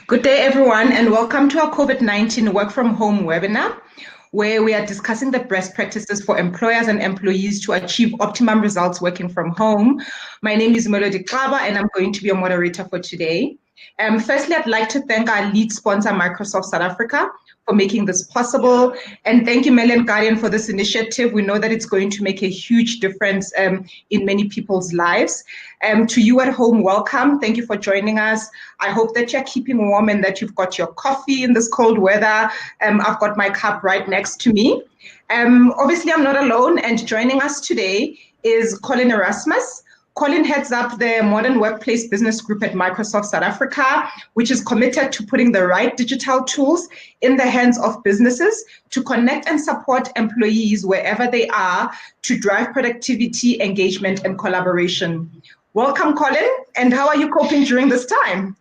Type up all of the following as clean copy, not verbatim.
Good day, everyone, and welcome to our COVID-19 Work from Home webinar, where we are discussing the best practices for employers and employees to achieve optimum results working from home. My name is Melody Kaba, and I'm going to be your moderator for today. Firstly, I'd like to thank our lead sponsor, Microsoft South Africa, for making this possible. And thank you, Melian Guardian, for this initiative. We know that it's going to make a huge difference in many people's lives. To you at home, welcome. Thank you for joining us. I hope that you're keeping warm and that you've got your coffee in this cold weather. I've got my cup right next to me. Obviously, I'm not alone, and joining us today is Colin Erasmus. Colin heads up the Modern Workplace Business Group at Microsoft South Africa, which is committed to putting the right digital tools in the hands of businesses to connect and support employees wherever they are to drive productivity, engagement, and collaboration. Welcome, Colin, and how are you coping during this time?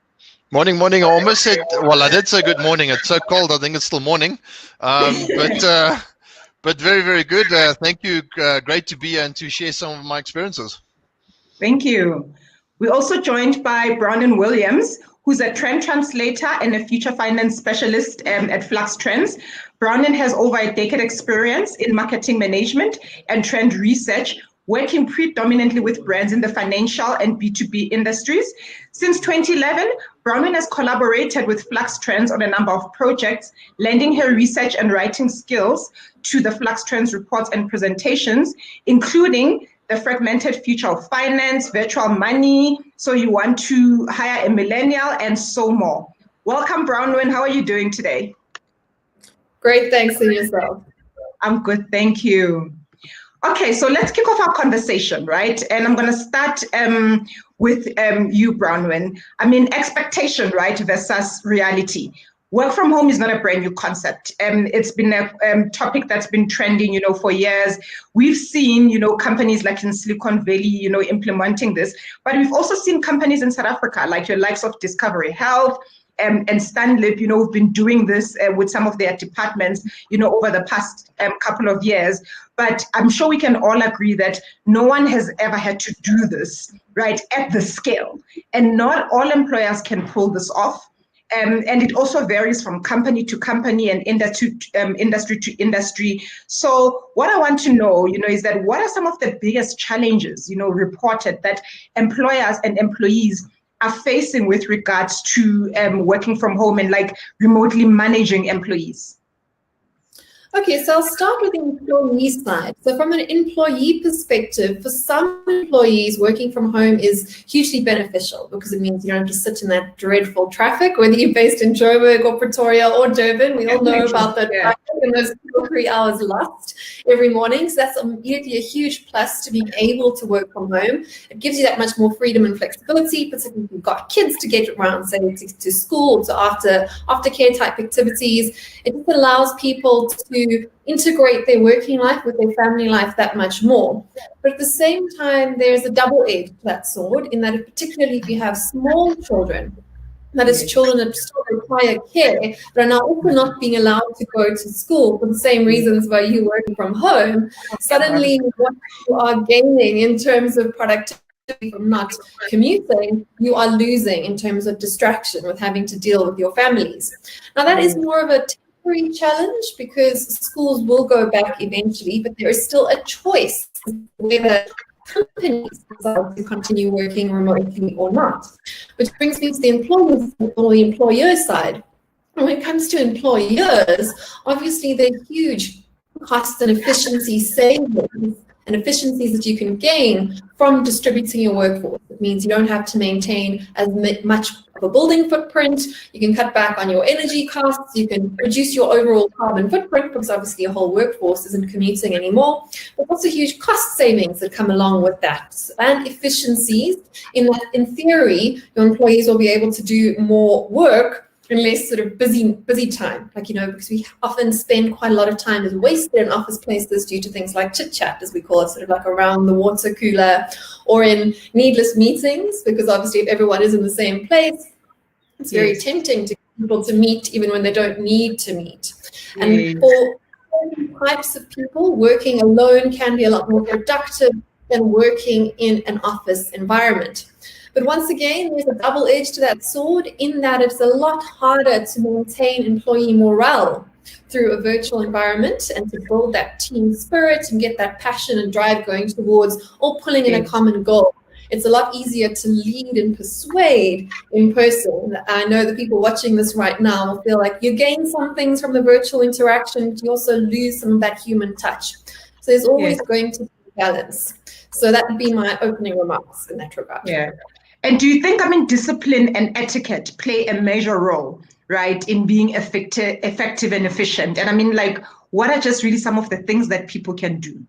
Morning. I almost said, well, I did say good morning. It's so cold, I think it's still morning. But very, very good. Thank you. Great to be here and to share some of my experiences. Thank you. We're also joined by Brownin Williams, who's a trend translator and a future finance specialist at Flux Trends. Brownin has over a decade experience in marketing management and trend research, working predominantly with brands in the financial and B2B industries. Since 2011, Brownin has collaborated with Flux Trends on a number of projects, lending her research and writing skills to the Flux Trends reports and presentations, including the fragmented future of finance, virtual money, so you want to hire a millennial, and so more. Welcome, Brownwin. How are you doing today? Great, thanks, and yourself? I'm good, thank you. Okay, so let's kick off our conversation, right? And I'm going to start with you, Brownwin. I mean, expectation, right, versus reality. Work from home is not a brand new concept. It's been a topic that's been trending, for years. We've seen, companies like in Silicon Valley, implementing this, but we've also seen companies in South Africa, like your likes of Discovery Health and Stanlib, have been doing this with some of their departments, over the past couple of years. But I'm sure we can all agree that no one has ever had to do this, right, at the scale. And not all employers can pull this off. And it also varies from company to company and industry to industry. So what I want to know, is that what are some of the biggest challenges, reported that employers and employees are facing with regards to working from home and like remotely managing employees? Okay, so I'll start with the employee side. So from an employee perspective, for some employees, working from home is hugely beneficial because it means you don't have to sit in that dreadful traffic, whether you're based in Joburg or Pretoria or Durban. We all know about that traffic and those 2 or 3 hours lost every morning. So that's immediately a huge plus to being able to work from home. It gives you that much more freedom and flexibility, particularly if you've got kids to get around, say, to school, to aftercare type activities. It just allows people to integrate their working life with their family life that much more. But at the same time, there's a double edge to that sword in that particularly if you have small children, that is children that still require care, but are now also not being allowed to go to school for the same reasons why you working from home, suddenly what you are gaining in terms of productivity from not commuting, you are losing in terms of distraction with having to deal with your families. Now that is more of a challenge because schools will go back eventually, but there is still a choice whether companies decide to continue working remotely or not. Which brings me to the employers or the employer side. When it comes to employers, obviously there are huge cost and efficiency savings and efficiencies that you can gain from distributing your workforce. It means you don't have to maintain as much of a building footprint. You can cut back on your energy costs. You can reduce your overall carbon footprint because obviously your whole workforce isn't commuting anymore. But also huge cost savings that come along with that and efficiencies in that, in theory, your employees will be able to do more work in less sort of busy time, because we often spend quite a lot of time as wasted in office places due to things like chit chat, as we call it, sort of like around the water cooler or in needless meetings, because obviously if everyone is in the same place, it's very tempting to get people to meet even when they don't need to meet. And for certain types of people, working alone can be a lot more productive than working in an office environment. But once again, there's a double edge to that sword in that it's a lot harder to maintain employee morale through a virtual environment and to build that team spirit and get that passion and drive going towards or pulling in a common goal. It's a lot easier to lead and persuade in person. I know the people watching this right now will feel like you gain some things from the virtual interaction, but you also lose some of that human touch. So there's always going to be balance. So that would be my opening remarks in that regard. Yeah. And do you think, discipline and etiquette play a major role, right, in being effective and efficient? And what are just really some of the things that people can do?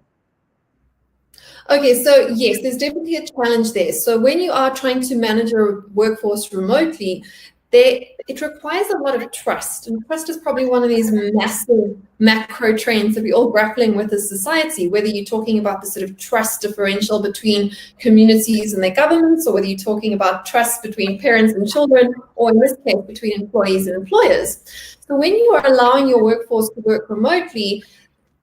Okay, so yes, there's definitely a challenge there. So when you are trying to manage your workforce remotely, it requires a lot of trust. And trust is probably one of these massive macro trends that we're all grappling with as society, whether you're talking about the sort of trust differential between communities and their governments, or whether you're talking about trust between parents and children, or in this case, between employees and employers. So when you are allowing your workforce to work remotely,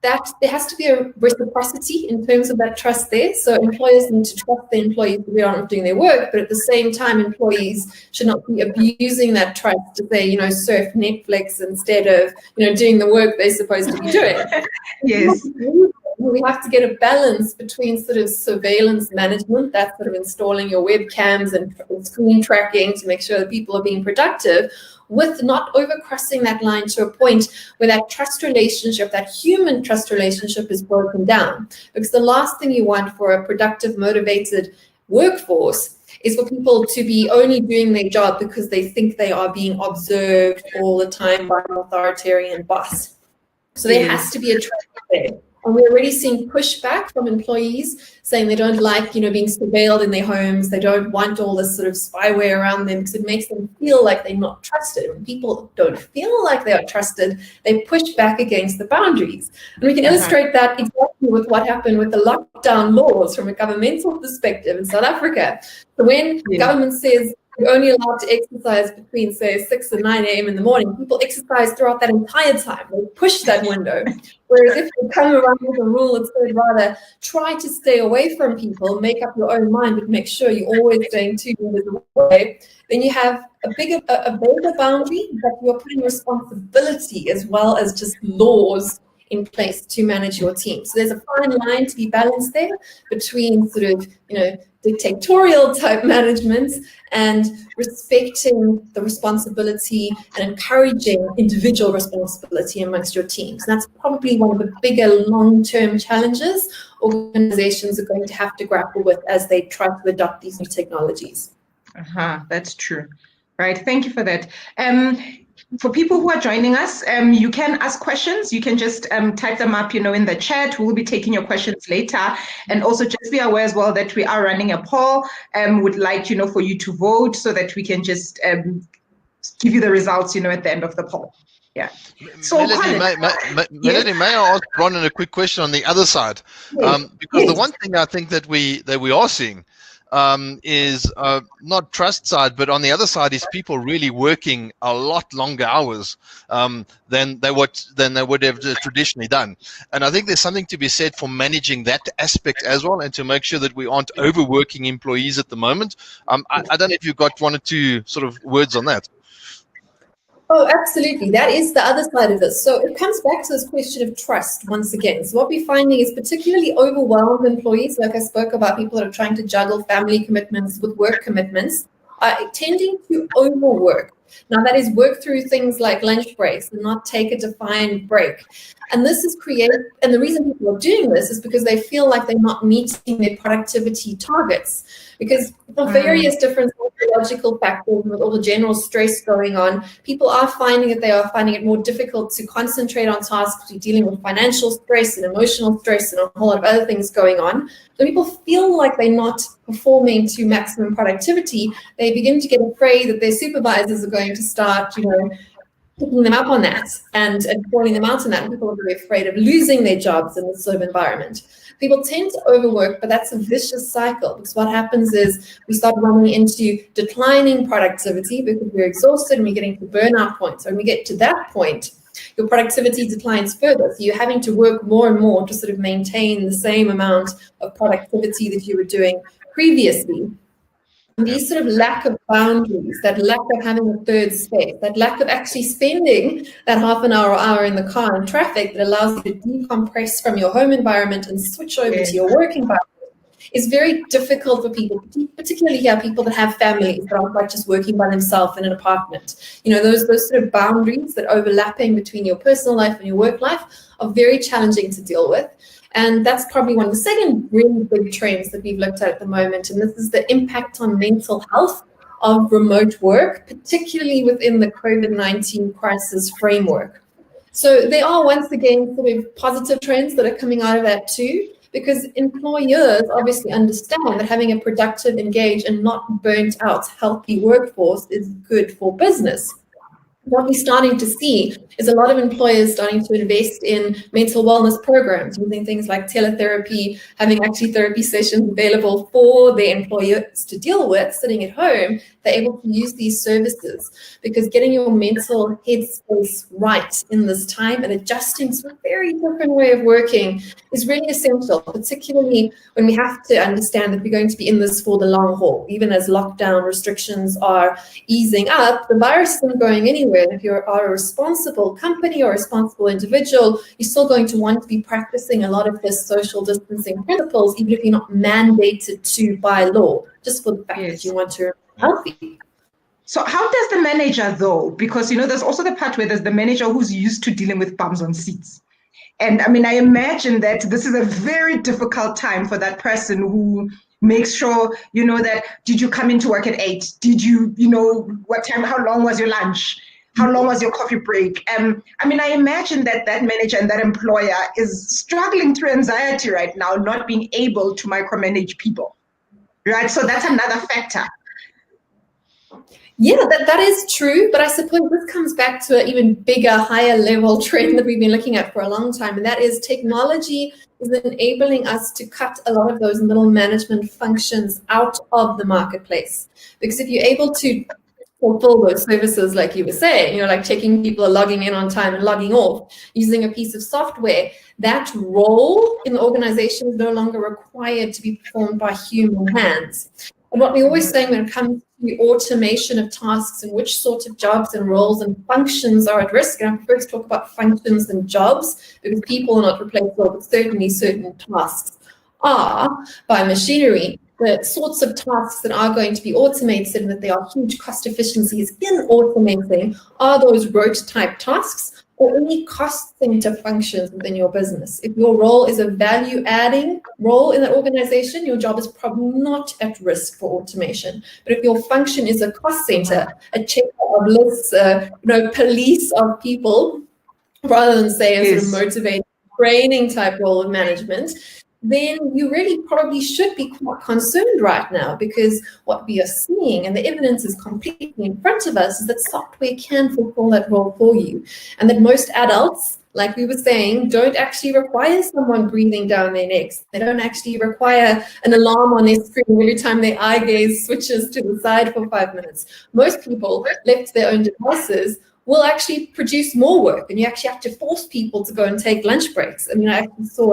that there has to be a reciprocity in terms of that trust there. So employers need to trust their employees to be on doing their work, but at the same time, employees should not be abusing that trust to say, surf Netflix instead of, doing the work they're supposed to be doing. Yes. We have to get a balance between sort of surveillance management, that's sort of installing your webcams and screen tracking to make sure that people are being productive, with not overcrossing that line to a point where that trust relationship, that human trust relationship, is broken down. Because the last thing you want for a productive, motivated workforce is for people to be only doing their job because they think they are being observed all the time by an authoritarian boss. So there has to be a trust there. And we're already seeing pushback from employees saying they don't like, being surveilled in their homes. They don't want all this sort of spyware around them because it makes them feel like they're not trusted. When people don't feel like they are trusted, they push back against the boundaries. And we can illustrate that exactly with what happened with the lockdown laws from a governmental perspective in South Africa. So when the government says you're only allowed to exercise between, say, 6 and 9 a.m. in the morning, people exercise throughout that entire time. They push that window. Whereas if you come around with a rule that said rather try to stay away from people, make up your own mind, but make sure you're always staying 2 meters away, then you have a bigger boundary, but you're putting responsibility as well as just laws in place to manage your team. So there's a fine line to be balanced there between sort of, dictatorial type management and respecting the responsibility and encouraging individual responsibility amongst your teams. And that's probably one of the bigger long-term challenges organizations are going to have to grapple with as they try to adopt these new technologies. That's true. Right. Thank you for that. For people who are joining us, you can ask questions. You can just type them up, in the chat. We will be taking your questions later. And also just be aware as well that we are running a poll. Would like, for you to vote so that we can just give you the results, at the end of the poll. Yeah. So Melanie, may I ask Bronwyn a quick question on the other side? Because the one thing I think that we are seeing is not trust side, but on the other side is people really working a lot longer hours than they would have traditionally done. And I think there's something to be said for managing that aspect as well, and to make sure that we aren't overworking employees at the moment. I don't know if you've got one or two sort of words on that. Oh, absolutely. That is the other side of this. So it comes back to this question of trust once again. So what we're finding is particularly overwhelmed employees, like I spoke about, people that are trying to juggle family commitments with work commitments, are tending to overwork. Now, that is work through things like lunch breaks and not take a defined break. And this is and the reason people are doing this is because they feel like they're not meeting their productivity targets. Because for various different psychological factors, with all the general stress going on, people are finding it more difficult to concentrate on tasks. We're dealing with financial stress and emotional stress and a whole lot of other things going on. So people feel like they're not performing to maximum productivity. They begin to get afraid that their supervisors are going to start, picking them up on that and calling them out on that. And people are very afraid of losing their jobs in this sort of environment. People tend to overwork, but that's a vicious cycle, because what happens is we start running into declining productivity because we're exhausted and we're getting to burnout points. So when we get to that point, your productivity declines further. So you're having to work more and more to sort of maintain the same amount of productivity that you were doing previously. these sort of lack of boundaries, that lack of having a third space, that lack of actually spending that half an hour or hour in the car in traffic that allows you to decompress from your home environment and switch over to your work environment is very difficult for people, particularly here, people that have families that aren't like just working by themselves in an apartment. You know, those sort of boundaries that overlapping between your personal life and your work life are very challenging to deal with. And that's probably one of the second really big trends that we've looked at the moment. And this is the impact on mental health of remote work, particularly within the COVID-19 crisis framework. So there are, once again, sort of positive trends that are coming out of that too, because employers obviously understand that having a productive, engaged, and not burnt out healthy workforce is good for business. What we're starting to see is a lot of employers starting to invest in mental wellness programs, using things like teletherapy, having actually therapy sessions available for their employers to deal with, sitting at home. They're able to use these services because getting your mental headspace right in this time and adjusting to a very different way of working is really essential, particularly when we have to understand that we're going to be in this for the long haul. Even as lockdown restrictions are easing up, the virus isn't going anywhere. And if you are a responsible company or a responsible individual, you're still going to want to be practicing a lot of this social distancing principles, even if you're not mandated to by law, just for the fact that you want to remain healthy. So how does the manager though? Because, you know, there's also the part where there's the manager who's used to dealing with bums on seats. And I mean, I imagine that this is a very difficult time for that person who makes sure, you know, that did you come into work at 8? Did you, you know, what time, how long was your lunch? How long was your coffee break? I mean, I imagine that that manager and that employer is struggling through anxiety right now, not being able to micromanage people, right? So that's another factor. Yeah, that is true. But I suppose this comes back to an even bigger, higher level trend that we've been looking at for a long time. And that is technology is enabling us to cut a lot of those middle management functions out of the marketplace. Because if you're able to fulfill those services, like you were saying, you know, like checking people are logging in on time and logging off, using a piece of software, that role in the organization is no longer required to be performed by human hands. And what we're always saying when it comes to the automation of tasks and which sorts of jobs and roles and functions are at risk, and I prefer to talk about functions than jobs because people are not replaceable, but certainly certain tasks are by machinery. The sorts of tasks that are going to be automated and that there are huge cost efficiencies in automating are those rote type tasks or any cost center functions within your business. If your role is a value adding role in that organization, your job is probably not at risk for automation. But if your function is a cost center, a checker of lists, police of people, rather than say a sort of motivated training type role of management, then you really probably should be quite concerned right now, because what we are seeing, and the evidence is completely in front of us, is that software can fulfill that role for you. And that most adults, like we were saying, don't actually require someone breathing down their necks. They don't actually require an alarm on their screen every time their eye gaze switches to the side for 5 minutes. Most people, left to their own devices, will actually produce more work, and you actually have to force people to go and take lunch breaks. I mean, I actually saw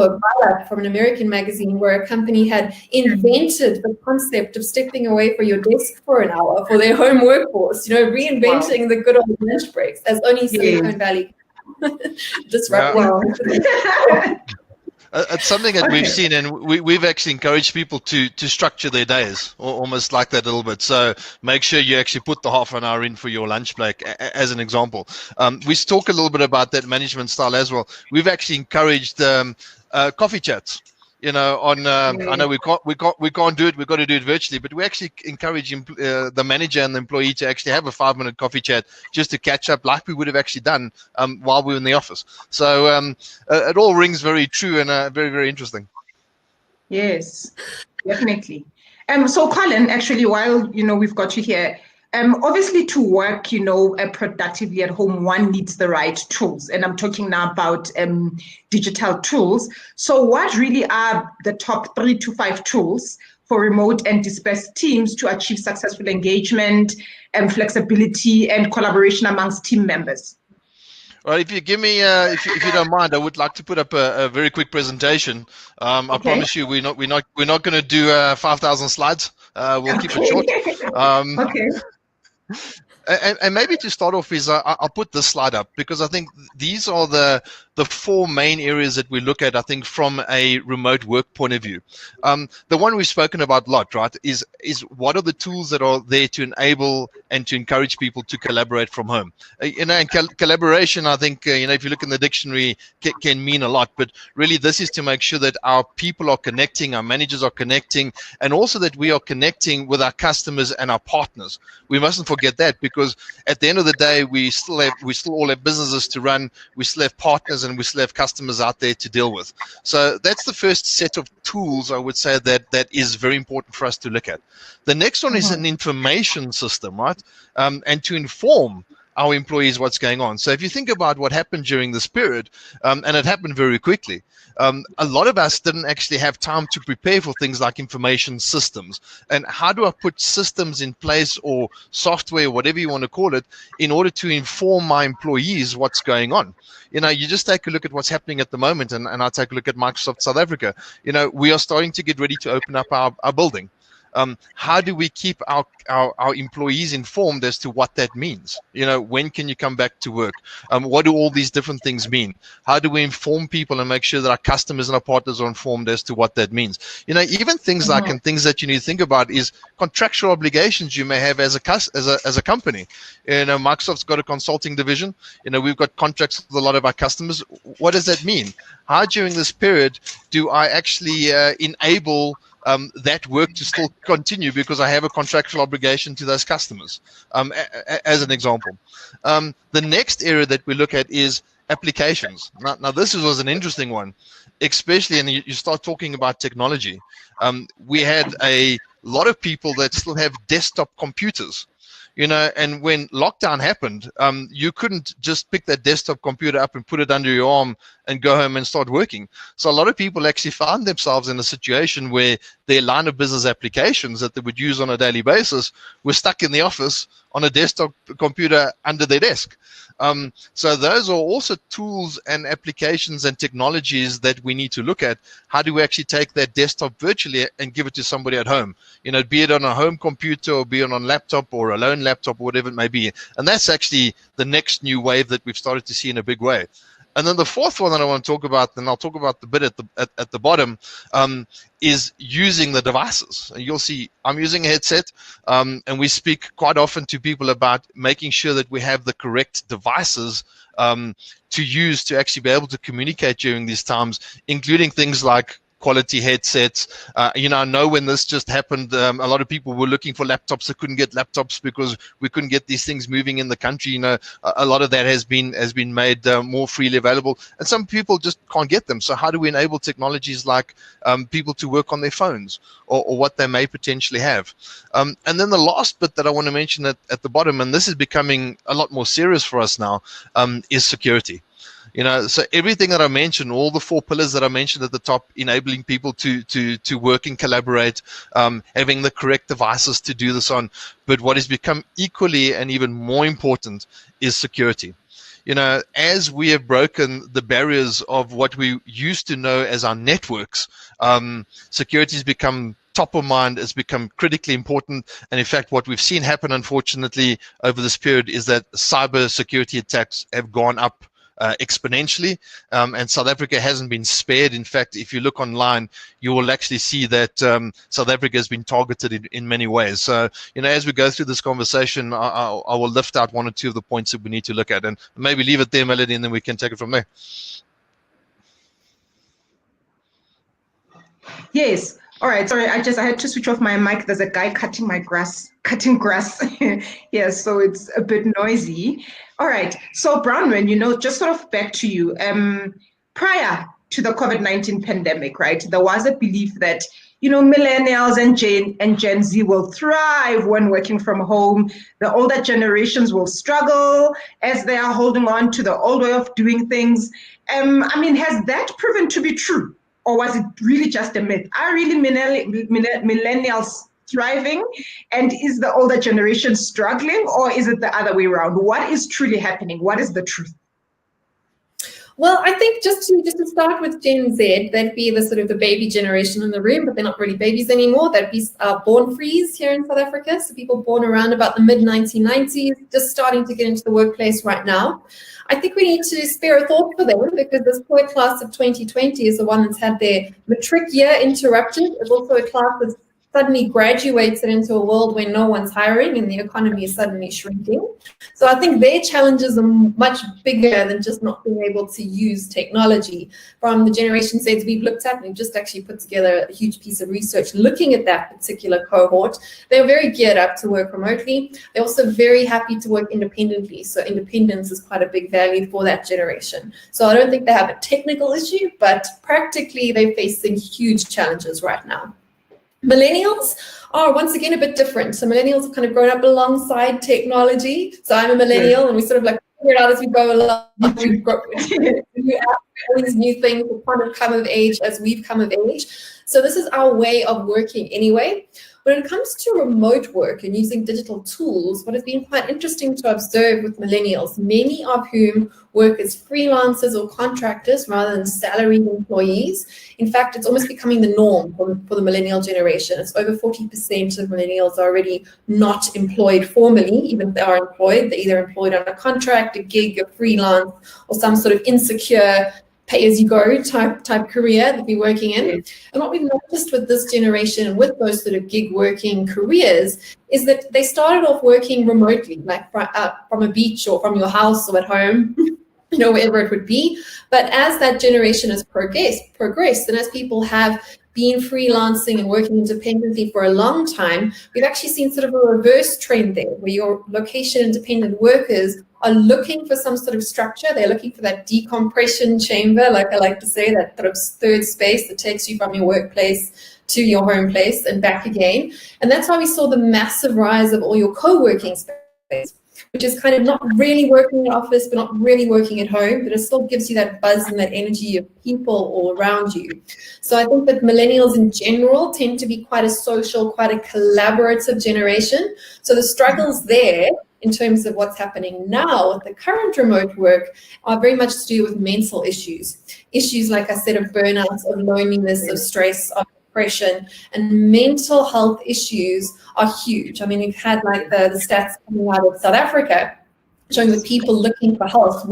a write-up from an American magazine where a company had invented the concept of stepping away from your desk for an hour for their home workforce, you know, reinventing the good old lunch breaks as only Silicon Valley disrupting. It's something that we've seen, and we've actually encouraged people to structure their days, or almost like that a little bit. So make sure you actually put the half an hour in for your lunch break, as an example. We talk a little bit about that management style as well. We've actually encouraged coffee chats. You know, on I know we can't do it. We've got to do it virtually, but we actually encourage the manager and the employee to actually have a 5-minute coffee chat just to catch up, like we would have actually done while we were in the office. So it all rings very true and very, very interesting. Yes, definitely. So Colin, actually, while we've got you here, obviously to work, productively at home, one needs the right tools. And I'm talking now about digital tools. So what really are the top 3 to 5 tools for remote and dispersed teams to achieve successful engagement and flexibility and collaboration amongst team members? Well, if you give me, if you don't mind, I would like to put up a very quick presentation. I promise you, we're not going to do 5,000 slides. We'll keep it short. Okay. And maybe to start off is I'll put this slide up because I think these are the four main areas that we look at, I think, from a remote work point of view. The one we've spoken about a lot, right, is what are the tools that are there to enable and to encourage people to collaborate from home. And collaboration, I think, if you look in the dictionary, can mean a lot, but really this is to make sure that our people are connecting, our managers are connecting, and also that we are connecting with our customers and our partners. We mustn't forget that, because at the end of the day, we still all have businesses to run, we still have partners, and we still have customers out there to deal with. So that's the first set of tools, I would say, that is very important for us to look at. The next one is an information system, right? And to inform our employees what's going on. So if you think about what happened during this period, and it happened very quickly, a lot of us didn't actually have time to prepare for things like information systems. And how do I put systems in place, or software, whatever you want to call it, in order to inform my employees what's going on? You just take a look at what's happening at the moment, and I take a look at Microsoft South Africa. We are starting to get ready to open up our building. How do we keep our employees informed as to what that means? When can you come back to work? What do all these different things mean? How do we inform people and make sure that our customers and our partners are informed as to what that means? Even things like, and things that you need to think about is contractual obligations you may have as a company. Microsoft's got a consulting division. We've got contracts with a lot of our customers. What does that mean? How during this period do I actually enable that work to still continue because I have a contractual obligation to those customers, as an example. The next area that we look at is applications. Now this was an interesting one, especially, and you start talking about technology. We had a lot of people that still have desktop computers. And when lockdown happened, you couldn't just pick that desktop computer up and put it under your arm and go home and start working. So a lot of people actually found themselves in a situation where their line of business applications that they would use on a daily basis were stuck in the office on a desktop computer under their desk. So those are also tools and applications and technologies that we need to look at. How do we actually take that desktop virtually and give it to somebody at home? Be it on a home computer, or be it on a laptop, or a lone laptop, or whatever it may be. And that's actually the next new wave that we've started to see in a big way. And then the fourth one that I want to talk about, and I'll talk about the bit at the bottom, is using the devices. And you'll see I'm using a headset, and we speak quite often to people about making sure that we have the correct devices to use to actually be able to communicate during these times, including things like quality headsets. I know when this just happened, a lot of people were looking for laptops. They couldn't get laptops because we couldn't get these things moving in the country. A lot of that has been made more freely available, and some people just can't get them. So how do we enable technologies like people to work on their phones, or what they may potentially have? And then the last bit that I want to mention at the bottom, and this is becoming a lot more serious for us now, is security. So everything that I mentioned, all the four pillars that I mentioned at the top, enabling people to work and collaborate, having the correct devices to do this on. But what has become equally and even more important is security. As we have broken the barriers of what we used to know as our networks, security has become top of mind, has become critically important. And in fact, what we've seen happen, unfortunately, over this period is that cyber security attacks have gone up exponentially, and South Africa hasn't been spared. In fact, if you look online, you will actually see that South Africa has been targeted in many ways. So, as we go through this conversation, I will lift out one or two of the points that we need to look at, and maybe leave it there, Melody, and then we can take it from there. Yes. All right. Sorry, I had to switch off my mic. There's a guy cutting grass. Yes, so it's a bit noisy. All right. So Bronwyn, just sort of back to you. Prior to the COVID-19 pandemic, right, there was a belief that, millennials and Gen Z will thrive when working from home. The older generations will struggle as they are holding on to the old way of doing things. Has that proven to be true? Or was it really just a myth? Are really millennials thriving, and is the older generation struggling, or is it the other way around? What is truly happening? What is the truth? Well, I think just to start with Gen Z, that'd be the sort of the baby generation in the room, but they're not really babies anymore. That'd be born freeze here in South Africa. So people born around about the mid-1990s, just starting to get into the workplace right now. I think we need to spare a thought for them, because this poor class of 2020 is the one that's had their matric year interrupted. It's also a class that's suddenly graduates it into a world where no one's hiring and the economy is suddenly shrinking. So I think their challenges are much bigger than just not being able to use technology. From the generation Zs we've looked at, we've just actually put together a huge piece of research looking at that particular cohort. They're very geared up to work remotely. They're also very happy to work independently. So independence is quite a big value for that generation. So I don't think they have a technical issue, but practically they're facing huge challenges right now. Millennials are once again a bit different. So millennials have kind of grown up alongside technology. So I'm a millennial, and we sort of like figure it out as we go along. We've got all these new things that kind of come of age as we've come of age. So this is our way of working anyway. When it comes to remote work and using digital tools, what has been quite interesting to observe with millennials, many of whom work as freelancers or contractors rather than salaried employees. In fact, it's almost becoming the norm for the millennial generation. It's over 40% of millennials are already not employed formally. Even if they are employed, they're either employed on a contract, a gig, a freelance, or some sort of insecure pay-as-you-go type career that we're working in. And what we've noticed with this generation and with those sort of gig working careers is that they started off working remotely, like from a beach or from your house or at home, wherever it would be. But as that generation has progressed, and as people have been freelancing and working independently for a long time, we've actually seen sort of a reverse trend there, where your location-independent workers are looking for some sort of structure. They're looking for that decompression chamber, like I like to say, that sort of third space that takes you from your workplace to your home place and back again. And that's why we saw the massive rise of all your co-working space, which is kind of not really working in the office, but not really working at home, but it still gives you that buzz and that energy of people all around you. So I think that millennials in general tend to be quite a social, quite a collaborative generation. So the struggles there in terms of what's happening now with the current remote work are very much to do with mental issues. Issues, like I said, of burnout, of loneliness, of stress, of depression, and mental health issues are huge. I mean, we've had like the stats coming out of South Africa showing that people looking for help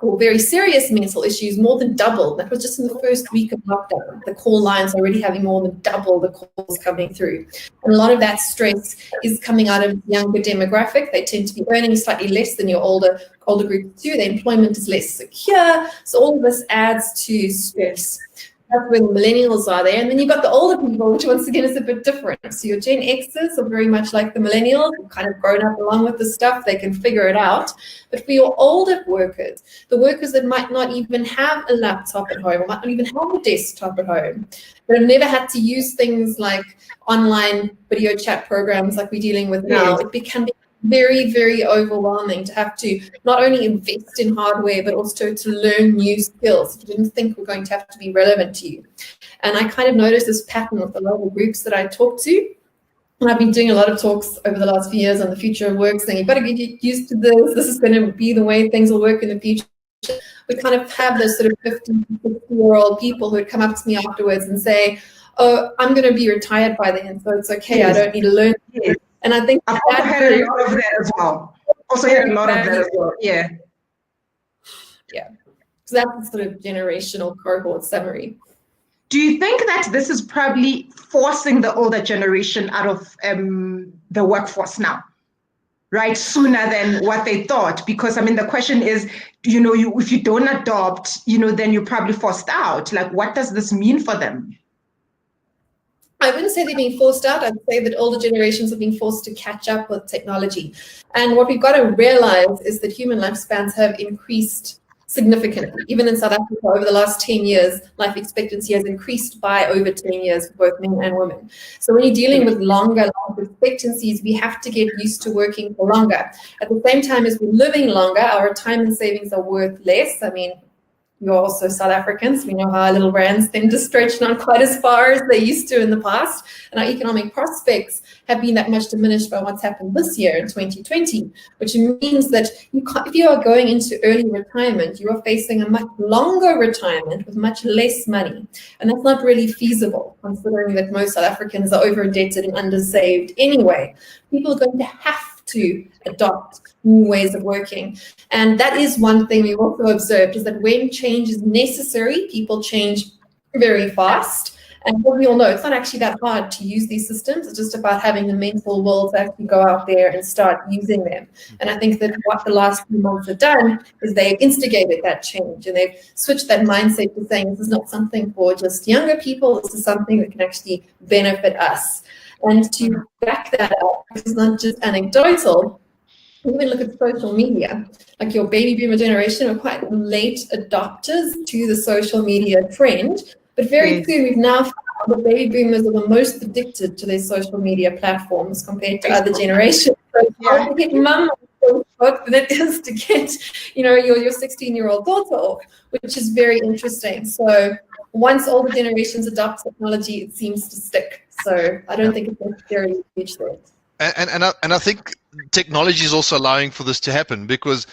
for very serious mental issues more than double. That was just in the first week of lockdown. The call lines are already having more than double the calls coming through. And a lot of that stress is coming out of the younger demographic. They tend to be earning slightly less than your older group too. Their employment is less secure. So all of this adds to stress. That's where the millennials are there. And then you've got the older people, which once again is a bit different. So your Gen Xers are very much like the millennials, who've kind of grown up along with the stuff, they can figure it out. But for your older workers, the workers that might not even have a laptop at home, or might not even have a desktop at home, that have never had to use things like online video chat programs like we're dealing with now, it can be very, very overwhelming to have to not only invest in hardware, but also to learn new skills that you didn't think were going to have to be relevant to you. And I kind of noticed this pattern with a lot of groups that I talk to. And I've been doing a lot of talks over the last few years on the future of work, saying you've got to get used to this. This is going to be the way things will work in the future. We kind of have those sort of 50, 60-year-old people who would come up to me afterwards and say, oh, I'm going to be retired by then, so it's okay. I don't need to learn. And I think I've also had a lot of that as well. Yeah. So that's the sort of generational cohort summary. Do you think that this is probably forcing the older generation out of the workforce now, right? Sooner than what they thought? Because I mean, the question is, if you don't adopt, then you're probably forced out. Like, what does this mean for them? I wouldn't say they're being forced out. I'd say that older generations are being forced to catch up with technology. And what we've got to realize is that human lifespans have increased significantly. Even in South Africa, over the last 10 years, life expectancy has increased by over 10 years for both men and women. So when you're dealing with longer life expectancies, we have to get used to working for longer. At the same time as we're living longer, our retirement savings are worth less. I mean, you're also South Africans. We know how our little rands tend to stretch not quite as far as they used to in the past. And our economic prospects have been that much diminished by what's happened this year in 2020, which means that if you are going into early retirement, you are facing a much longer retirement with much less money. And that's not really feasible, considering that most South Africans are over-indebted and undersaved anyway. People are going to have to adopt new ways of working. And that is one thing we've also observed, is that when change is necessary, people change very fast. And what we all know, it's not actually that hard to use these systems. It's just about having the mental will to actually go out there and start using them. And I think that what the last few months have done is they've instigated that change, and they've switched that mindset to saying this is not something for just younger people, this is something that can actually benefit us. And to back that up, it's not just anecdotal. Even look at social media. Like your baby boomer generation are quite late adopters to the social media trend, but very soon we've now found that baby boomers are the most addicted to their social media platforms compared to other generations. So it's hard to get mum than it is to get, your 16-year-old daughter off, which is very interesting. So once all the generations adopt technology, it seems to stick. So I don't think it's necessarily a huge threat. And I think technology is also allowing for this to happen, because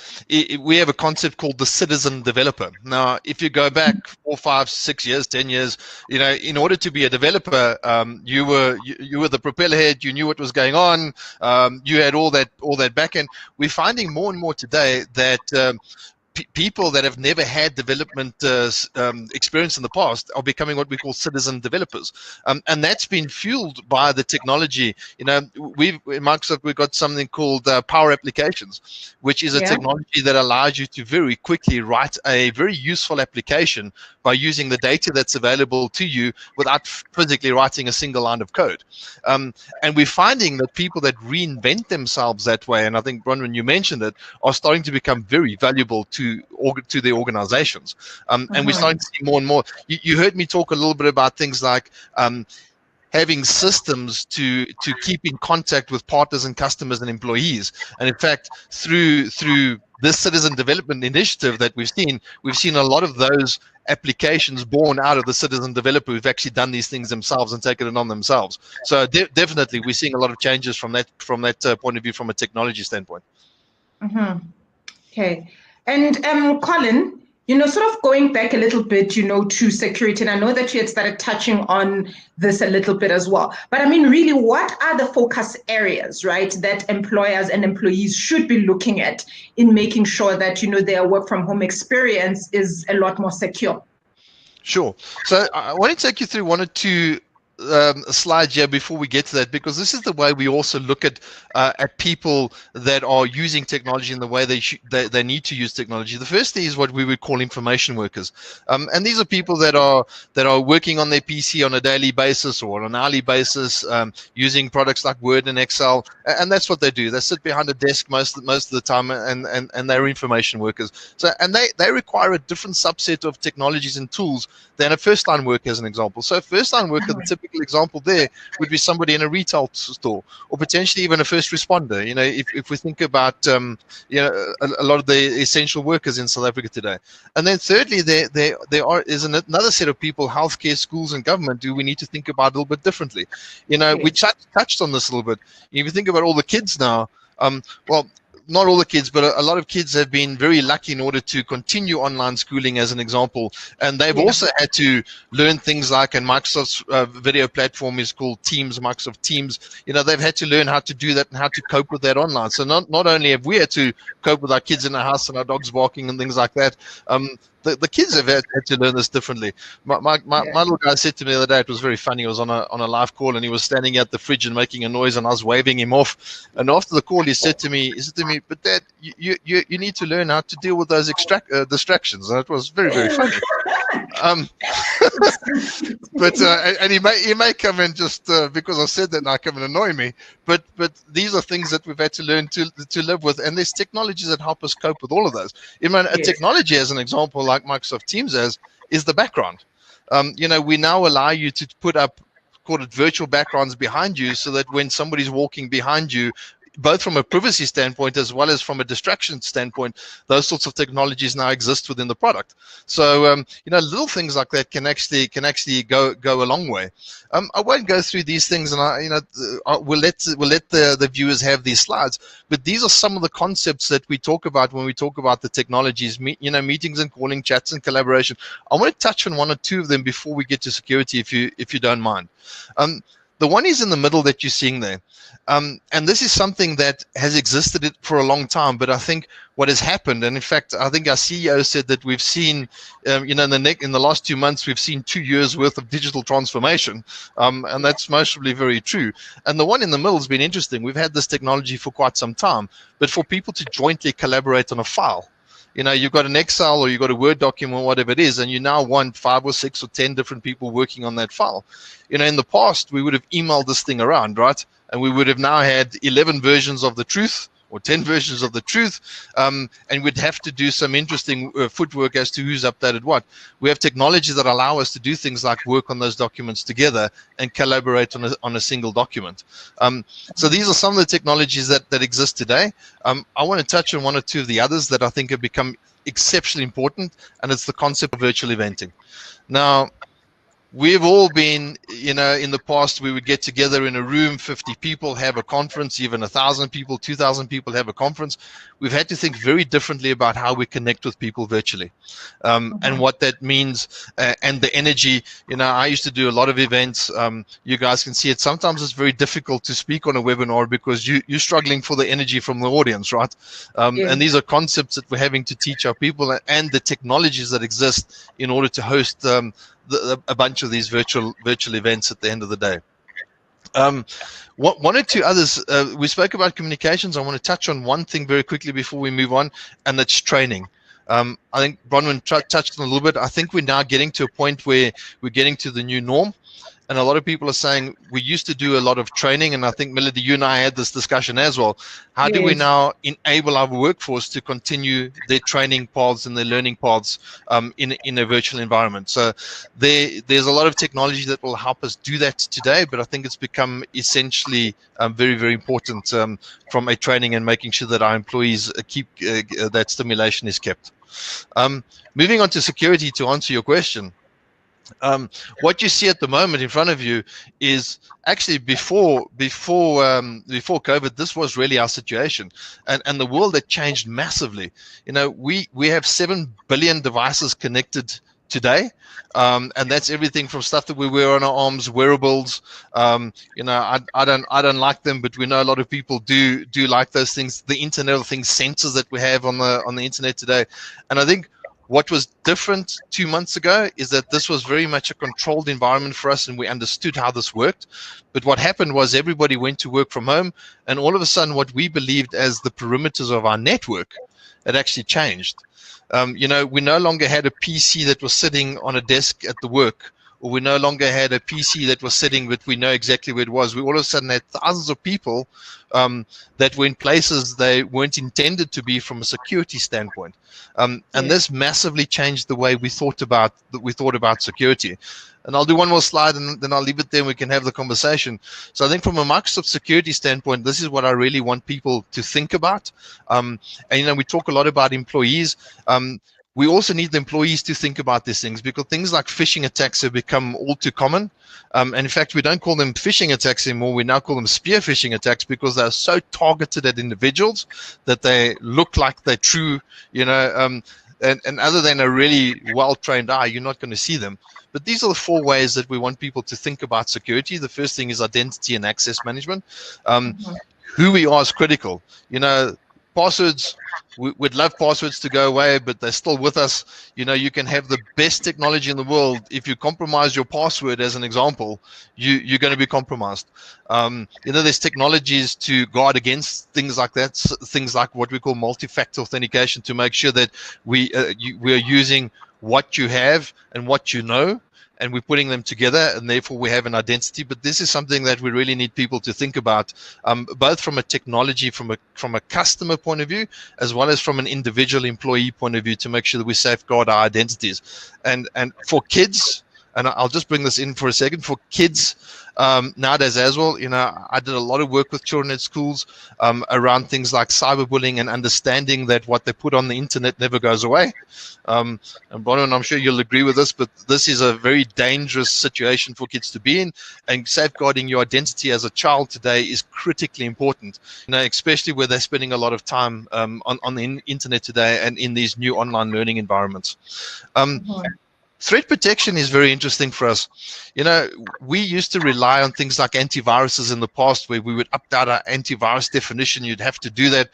we have a concept called the citizen developer. Now, if you go back 4, 5, 6 years, 10 years, in order to be a developer, you were the propeller head. You knew what was going on. You had all that back end. We're finding more and more today that people that have never had development experience in the past are becoming what we call citizen developers, and that's been fueled by the technology. In Microsoft, we've got something called Power Applications, which is a technology that allows you to very quickly write a very useful application by using the data that's available to you without physically writing a single line of code. And we're finding that people that reinvent themselves that way, and I think, Bronwyn, you mentioned it, are starting to become very valuable to their organizations. And we're starting to see more and more. You heard me talk a little bit about things like having systems to keep in contact with partners and customers and employees. And in fact, through this citizen development initiative that we've seen a lot of those applications born out of the citizen developer who've actually done these things themselves and taken it on themselves. So definitely we're seeing a lot of changes from that point of view, from a technology standpoint. Okay. And Colin, sort of going back a little bit, to security, and I know that you had started touching on this a little bit as well, but I mean, really, what are the focus areas, right, that employers and employees should be looking at in making sure that, their work from home experience is a lot more secure? Sure. So I want to take you through one or two slides here before we get to that, because this is the way we also look at people that are using technology in the way they need to use technology. The first thing is what we would call information workers, and these are people that are working on their PC on a daily basis or on an hourly basis, using products like Word and Excel, and that's what they do. They sit behind a desk most of the time, and they're information workers. So, and they require a different subset of technologies and tools than a first-line worker, as an example. So, a first-line worker, the typical example there would be somebody in a retail store, or potentially even a first responder. If we think about a lot of the essential workers in South Africa today. And then thirdly, there is another set of people, healthcare, schools, and government, who we need to think about a little bit differently. We touched on this a little bit. If you think about all the kids now, well, not all the kids, but a lot of kids have been very lucky in order to continue online schooling, as an example. And they've also had to learn things like, and Microsoft's video platform is called Teams, Microsoft Teams. They've had to learn how to do that and how to cope with that online. So not only have we had to cope with our kids in our house and our dogs barking and things like that, the kids have had to learn this differently. My little guy said to me the other day, it was very funny. He was on a live call, and he was standing at the fridge and making a noise, and I was waving him off. And after the call, he said to me, "But Dad, you need to learn how to deal with those distractions." And it was very, very funny. But and he may come in just because I said that, now come and annoy me. But these are things that we've had to learn to live with, and there's technologies that help us cope with all of those. A technology, as an example, like Microsoft Teams is the background. We now allow you to put up, call it, virtual backgrounds behind you, so that when somebody's walking behind you, both from a privacy standpoint as well as from a distraction standpoint, those sorts of technologies now exist within the product. So little things like that can actually go a long way. I won't go through these things, and we'll let the viewers have these slides. But these are some of the concepts that we talk about when we talk about the technologies. Meetings and calling, chats and collaboration. I want to touch on one or two of them before we get to security, if you don't mind. The one is in the middle that you're seeing there. And this is something that has existed for a long time, but I think what has happened, and in fact, I think our CEO said that we've seen, in the last 2 months, we've seen 2 years worth of digital transformation, and that's mostly very true. And the one in the middle has been interesting. We've had this technology for quite some time, but for people to jointly collaborate on a file, you've got an Excel or you've got a Word document, whatever it is, and you now want 5 or 6 or 10 different people working on that file. In the past, we would have emailed this thing around, right? And we would have now had 11 versions of the truth or 10 versions of the truth, and we'd have to do some interesting footwork as to who's updated what. We have technology that allow us to do things like work on those documents together and collaborate on a single document. So these are some of the technologies that exist today. I want to touch on one or two of the others that I think have become exceptionally important, and it's the concept of virtual eventing. Now, we've all been, in the past, we would get together in a room, 50 people, have a conference, even 1,000 people, 2,000 people have a conference. We've had to think very differently about how we connect with people virtually, and what that means, and the energy. I used to do a lot of events. You guys can see it. Sometimes it's very difficult to speak on a webinar because you're struggling for the energy from the audience, right? And these are concepts that we're having to teach our people, and the technologies that exist in order to host a bunch of these virtual events at the end of the day. One or two others. We spoke about communications. I want to touch on one thing very quickly before we move on, and that's training. I think Bronwyn touched on a little bit. I think we're now getting to a point where we're getting to the new norm. And a lot of people are saying we used to do a lot of training, and I think, Melody, you and I had this discussion as well. How do we now enable our workforce to continue their training paths and their learning paths in a virtual environment? So there's a lot of technology that will help us do that today, but I think it's become essentially very, very important from a training and making sure that our employees keep that stimulation is kept. Moving on to security, to answer your question. What you see at the moment in front of you is actually before COVID, this was really our situation, and the world had changed massively. We have 7 billion devices connected today, and that's everything from stuff that we wear on our arms, wearables. I don't like them, but we know a lot of people do like those things. The Internet of Things sensors that we have on the internet today, and I think what was different 2 months ago is that this was very much a controlled environment for us, and we understood how this worked. But what happened was everybody went to work from home, and all of a sudden what we believed as the perimeters of our network had actually changed. We no longer had a PC that was sitting on a desk at the work, or we no longer had a PC that was sitting, but we know exactly where it was. We all of a sudden had thousands of people that were in places they weren't intended to be from a security standpoint. And this massively changed the way we thought about security. And I'll do one more slide, and then I'll leave it there and we can have the conversation. So I think from a Microsoft security standpoint, this is what I really want people to think about. And we talk a lot about employees. We also need the employees to think about these things, because things like phishing attacks have become all too common. And in fact, we don't call them phishing attacks anymore. We now call them spear phishing attacks, because they're so targeted at individuals that they look like they're true, and other than a really well-trained eye, you're not going to see them. But these are the 4 ways that we want people to think about security. The first thing is identity and access management. Who we are is critical. Passwords, we'd love passwords to go away, but they're still with us. You can have the best technology in the world. If you compromise your password, as an example, you're going to be compromised. There's technologies to guard against things like that, things like what we call multi-factor authentication, to make sure that we are using what you have and what you know, and we're putting them together, and therefore we have an identity. But this is something that we really need people to think about, both from a technology, from a customer point of view, as well as from an individual employee point of view, to make sure that we safeguard our identities. And for kids, and I'll just bring this in for a second, for kids nowadays as well. I did a lot of work with children at schools around things like cyberbullying and understanding that what they put on the internet never goes away. And Bronwyn, I'm sure you'll agree with this, but this is a very dangerous situation for kids to be in, and safeguarding your identity as a child today is critically important, especially where they're spending a lot of time on the internet today and in these new online learning environments. Threat protection is very interesting for us. We used to rely on things like antiviruses in the past, where we would update our antivirus definition. You'd have to do that.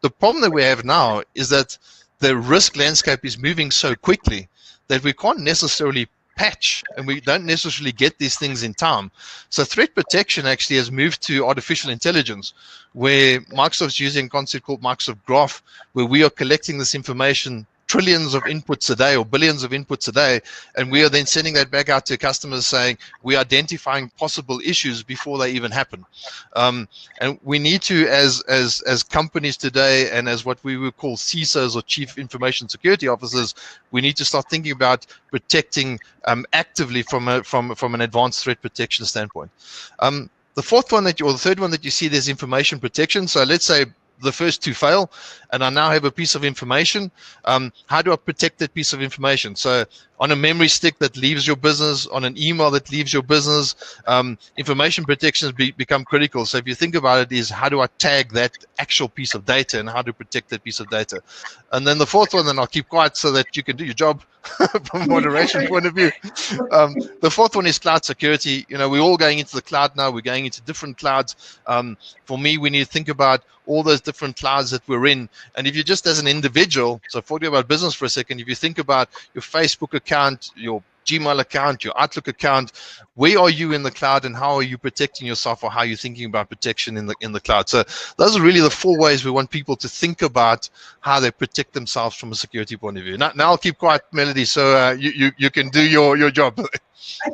The problem that we have now is that the risk landscape is moving so quickly that we can't necessarily patch, and we don't necessarily get these things in time. So threat protection actually has moved to artificial intelligence, where Microsoft's using a concept called Microsoft Graph, where we are collecting this information, trillions of inputs a day or billions of inputs a day, and we are then sending that back out to customers saying we're identifying possible issues before they even happen. And we need to, as companies today, and as what we would call CISOs or Chief Information Security Officers, we need to start thinking about protecting actively from an advanced threat protection standpoint. The fourth one or the third one that you see, there's information protection. So let's say the first two fail, and I now have a piece of information. How do I protect that piece of information? So on a memory stick that leaves your business, on an email that leaves your business, information protection has become critical. So if you think about it, is how do I tag that actual piece of data and how to protect that piece of data? And then the fourth one, then I'll keep quiet so that you can do your job from a moderation point of view. The fourth one is cloud security. We're all going into the cloud now. We're going into different clouds. For me, we need to think about all those different clouds that we're in. And if you just as an individual, so forget about business for a second, if you think about your Facebook account, your Gmail account, your Outlook account, where are you in the cloud and how are you protecting yourself, or how are you thinking about protection in the cloud? So those are really the 4 ways we want people to think about how they protect themselves from a security point of view. Now I'll keep quiet, Melody, so you can do your job.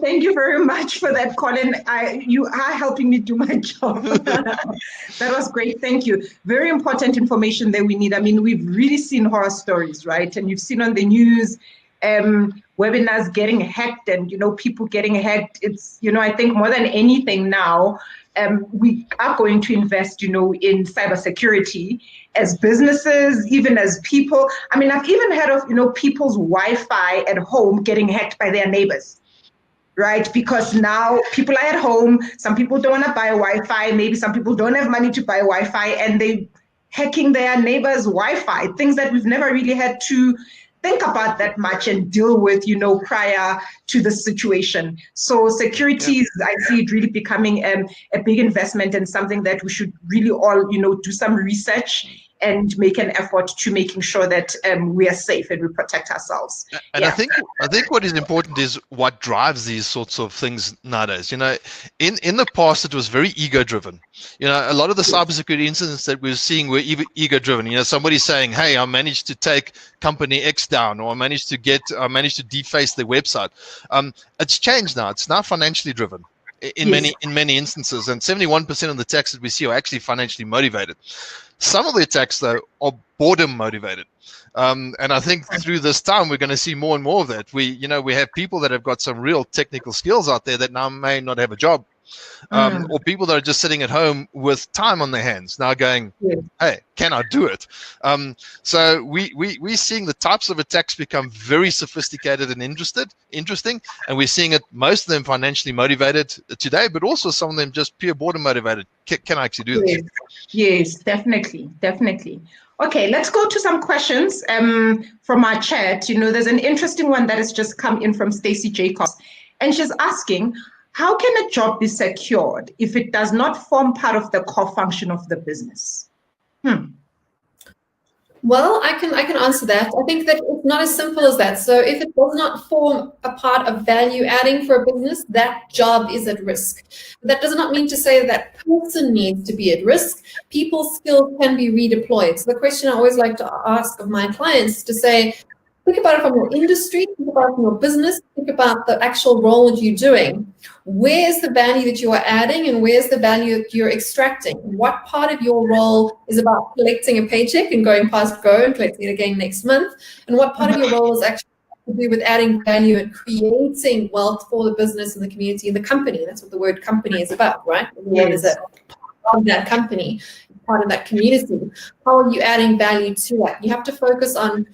Thank you very much for that, Colin. You are helping me do my job. That was great. Thank you. Very important information that we need. I mean, we've really seen horror stories, right? And you've seen on the news webinars getting hacked and, people getting hacked. It's, I think more than anything now, we are going to invest, in cybersecurity as businesses, even as people. I mean, I've even heard of, people's Wi-Fi at home getting hacked by their neighbors. Right, because now people are at home. Some people don't want to buy Wi-Fi. Maybe some people don't have money to buy Wi-Fi, and they hacking their neighbors' Wi-Fi. Things that we've never really had to think about that much and deal with, prior to the situation. So security is, I see it really becoming a big investment, and something that we should really all, do some research and make an effort to making sure that we are safe and we protect ourselves. And I think what is important is what drives these sorts of things nowadays. In the past, it was very ego-driven. A lot of the cybersecurity incidents that we're seeing were ego-driven. Somebody saying, "Hey, I managed to take company X down," or I managed to deface their website. It's changed now. It's now financially driven in many instances, and 71% of the attacks that we see are actually financially motivated. Some of the attacks, though, are boredom motivated. And I think through this time, we're going to see more and more of that. We have people that have got some real technical skills out there that now may not have a job. Or people that are just sitting at home with time on their hands now going, "Hey, can I do it?" So we're seeing the types of attacks become very sophisticated and interesting, and we're seeing it, most of them financially motivated today, but also some of them just pure boredom motivated. Can I actually do this? Yes, definitely. Okay, let's go to some questions from our chat. There's an interesting one that has just come in from Stacey Jacobs, and she's asking, how can a job be secured if it does not form part of the core function of the business? Well, I can answer that. I think that it's not as simple as that. So if it does not form a part of value adding for a business, that job is at risk. But that does not mean to say that person needs to be at risk. People's skills can be redeployed. So the question I always like to ask of my clients is to say, think about it from your industry, think about it from your business, think about the actual role that you're doing. Where's the value that you are adding and where's the value that you're extracting? What part of your role is about collecting a paycheck and going past go and collecting it again next month? And what part of your role is actually to do with adding value and creating wealth for the business and the community and the company. That's what the word company is about, right? Everyone is a part of that company, part of that community. How are you adding value to that? You have to focus on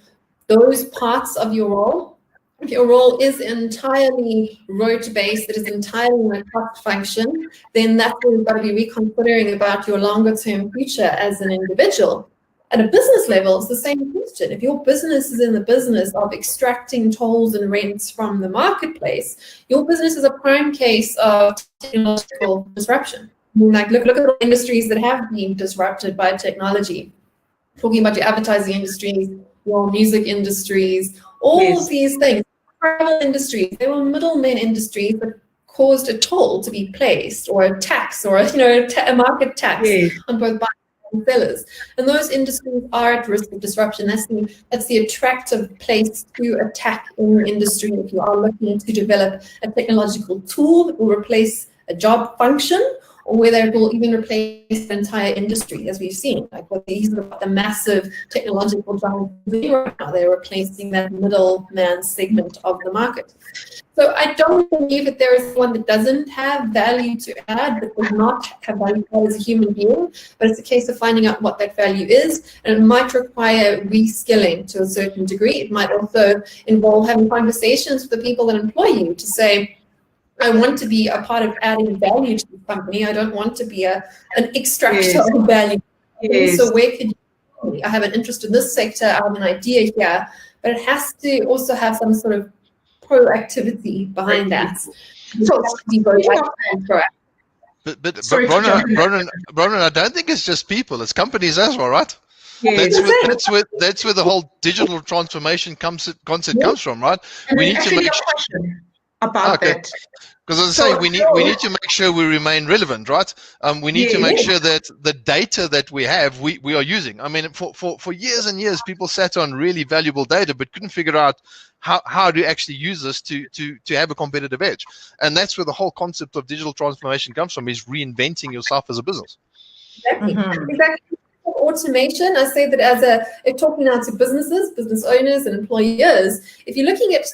those parts of your role. If your role is entirely rote-based, it is entirely a cost function, then that's where you've got to be reconsidering about your longer-term future as an individual. At a business level, it's the same question. If your business is in the business of extracting tolls and rents from the marketplace, your business is a prime case of technological disruption. Like look at the industries that have been disrupted by technology. Talking about your advertising industries, your music industries, all of these things. Travel industries, they were middlemen industries that caused a toll to be placed, or a tax, or a market tax on both buyers and sellers. And those industries are at risk of disruption. That's the attractive place to attack in the industry if you are looking to develop a technological tool that will replace a job function, or whether it will even replace the entire industry, as we've seen. Like what these are the massive technological giants doing right now, they're replacing that middleman segment of the market. So I don't believe that there is one that doesn't have value to add, that does not have value to add as a human being, but it's a case of finding out what that value is, and it might require reskilling to a certain degree. It might also involve having conversations with the people that employ you to say, I want to be a part of adding value to the company. I don't want to be an extractor of value. So where could you, I have an interest in this sector, I have an idea here, but it has to also have some sort of proactivity behind that. So but Bronwyn, I don't think it's just people, it's companies as well, right? That's where the whole digital transformation concept comes from, right? And we need to make about that. Because as I say, we need to make sure we remain relevant, right? We need to make sure that the data that we have, we are using. I mean, for years and years, people sat on really valuable data, but couldn't figure out how to actually use this to have a competitive edge. And that's where the whole concept of digital transformation comes from, is reinventing yourself as a business. Exactly. Automation, I say that if talking now to businesses, business owners and employers, if you're looking at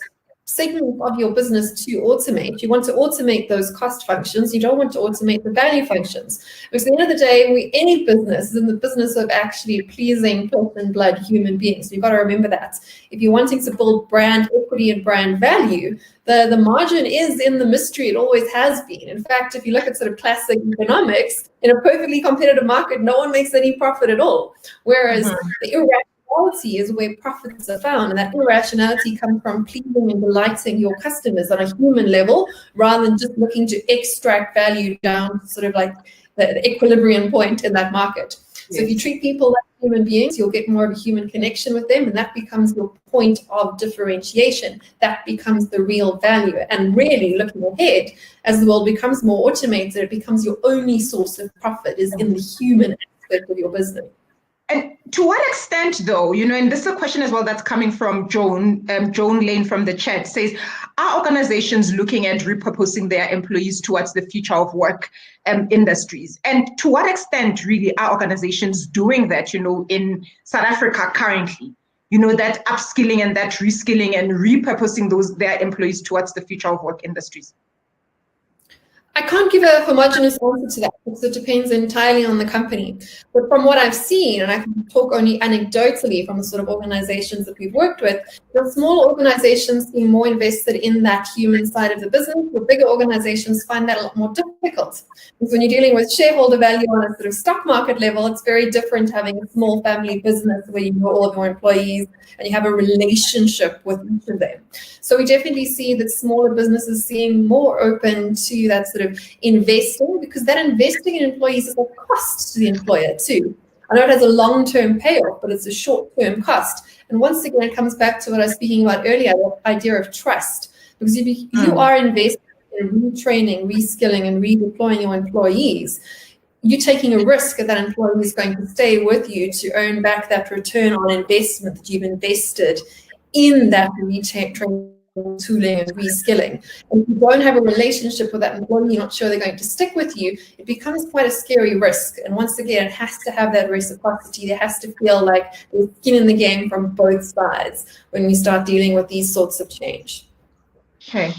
segments of your business to automate, you want to automate those cost functions, you don't want to automate the value functions. Because at the end of the day, any business is in the business of actually pleasing flesh and blood human beings. So you've got to remember that. If you're wanting to build brand equity and brand value, the margin is in the mystery. It always has been. In fact, if you look at sort of classic economics, in a perfectly competitive market, no one makes any profit at all. Whereas the irrationality is where profits are found, and that irrationality comes from pleasing and delighting your customers on a human level, rather than just looking to extract value down sort of like the equilibrium point in that market. So if you treat people like human beings, you'll get more of a human connection with them, and that becomes your point of differentiation. That becomes the real value. And really looking ahead, as the world becomes more automated, it becomes your only source of profit is in the human aspect of your business. And to what extent, though, and this is a question as well that's coming from Joan Lane from the chat, says, are organizations looking at repurposing their employees towards the future of work industries? And to what extent really are organizations doing that, in South Africa currently? That upskilling and that reskilling and repurposing their employees towards the future of work industries? I can't give a homogeneous answer to that because it depends entirely on the company. But from what I've seen, and I can talk only anecdotally from the sort of organizations that we've worked with, the small organizations seem more invested in that human side of the business. The bigger organizations find that a lot more difficult. Because when you're dealing with shareholder value on a sort of stock market level, it's very different having a small family business where you know all of your employees and you have a relationship with each of them. So we definitely see that smaller businesses seem more open to that sort of investing, because that investing in employees is a cost to the employer too. I know it has a long-term payoff, but it's a short-term cost. And once again, it comes back to what I was speaking about earlier, the idea of trust. Because if you are investing in retraining, reskilling, and redeploying your employees, you're taking a risk that that employee is going to stay with you to earn back that return on investment that you've invested in that retraining tooling and reskilling. And if you don't have a relationship with that employee, you're not sure they're going to stick with you, it becomes quite a scary risk. And once again, it has to have that reciprocity. There has to feel like there's skin in the game from both sides when we start dealing with these sorts of change. Okay.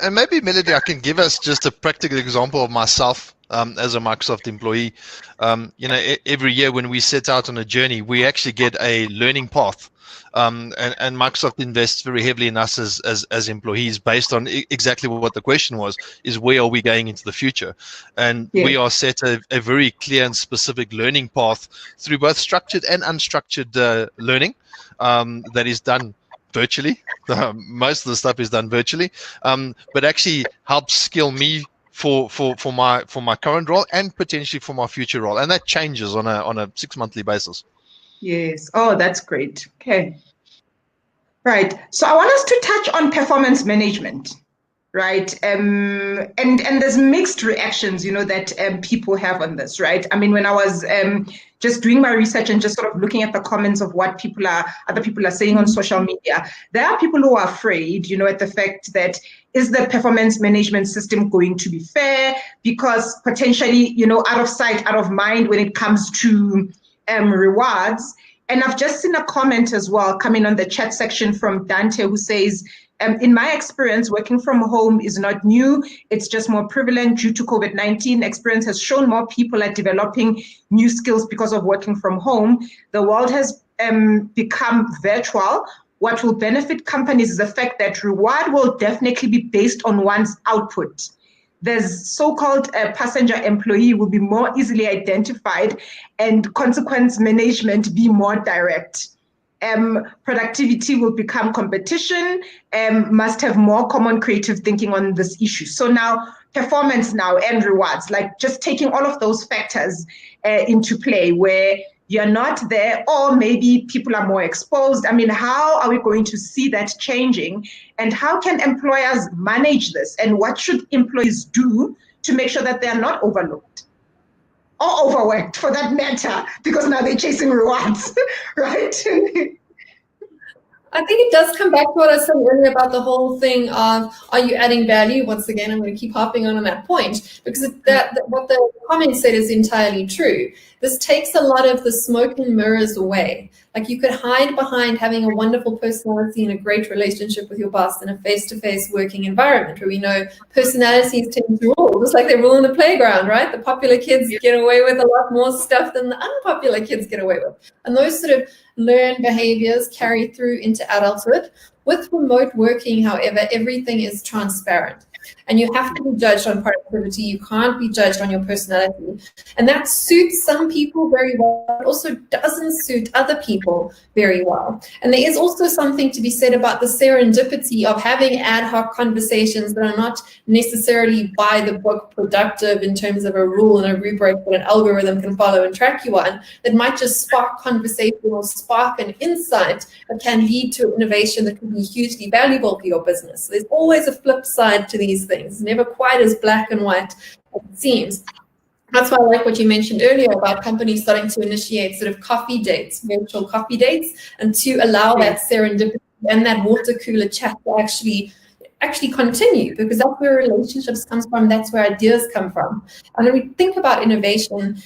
And maybe, Melody, I can give us just a practical example of myself as a Microsoft employee. Every year when we set out on a journey, we actually get a learning path. And Microsoft invests very heavily in us as employees based on exactly what the question was, is where are we going into the future? And we are set a very clear and specific learning path through both structured and unstructured learning that is done virtually. Most of the stuff is done virtually, but actually helps skill me for my current role and potentially for my future role, and that changes on a 6-monthly basis. Yes. Oh, that's great. Okay. Right. So I want us to touch on performance management, right? And there's mixed reactions, that people have on this, right? I mean, when I was just doing my research and just sort of looking at the comments of what other people are saying on social media, there are people who are afraid, at the fact that is the performance management system going to be fair? Because potentially, out of sight, out of mind when it comes to rewards. And I've just seen a comment as well coming on the chat section from Dante, who says, in my experience, working from home is not new. It's just more prevalent due to COVID-19. Experience has shown more people are developing new skills because of working from home. The world has become virtual. What will benefit companies is the fact that reward will definitely be based on one's output. There's so-called passenger employee will be more easily identified and consequence management be more direct. Productivity will become competition, must have more common creative thinking on this issue. So now performance now and rewards, like just taking all of those factors into play where you're not there, or maybe people are more exposed. I mean, how are we going to see that changing? And how can employers manage this? And what should employees do to make sure that they are not overlooked or overworked for that matter, because now they're chasing rewards, right? I think it does come back to what I said earlier about the whole thing of, are you adding value? Once again, I'm going to keep harping on that point, because what the comment said is entirely true. This takes a lot of the smoke and mirrors away. Like, you could hide behind having a wonderful personality and a great relationship with your boss in a face-to-face working environment where we know personalities tend to rule, just like they rule in the playground, right? The popular kids get away with a lot more stuff than the unpopular kids get away with. And those sort of learned behaviors carry through into adulthood. With remote working, however, everything is transparent. And you have to be judged on productivity. You can't be judged on your personality. And that suits some people very well, but also doesn't suit other people very well. And there is also something to be said about the serendipity of having ad hoc conversations that are not necessarily by the book productive in terms of a rule and a rubric that an algorithm can follow and track you on, that might just spark conversation or spark an insight that can lead to innovation that can be hugely valuable for your business. So there's always a flip side to these things, never quite as black and white as it seems. That's why I like what you mentioned earlier about companies starting to initiate sort of coffee dates, virtual coffee dates, and to allow that serendipity and that water cooler chat to actually continue, because that's where relationships comes from, that's where ideas come from. And when we think about innovation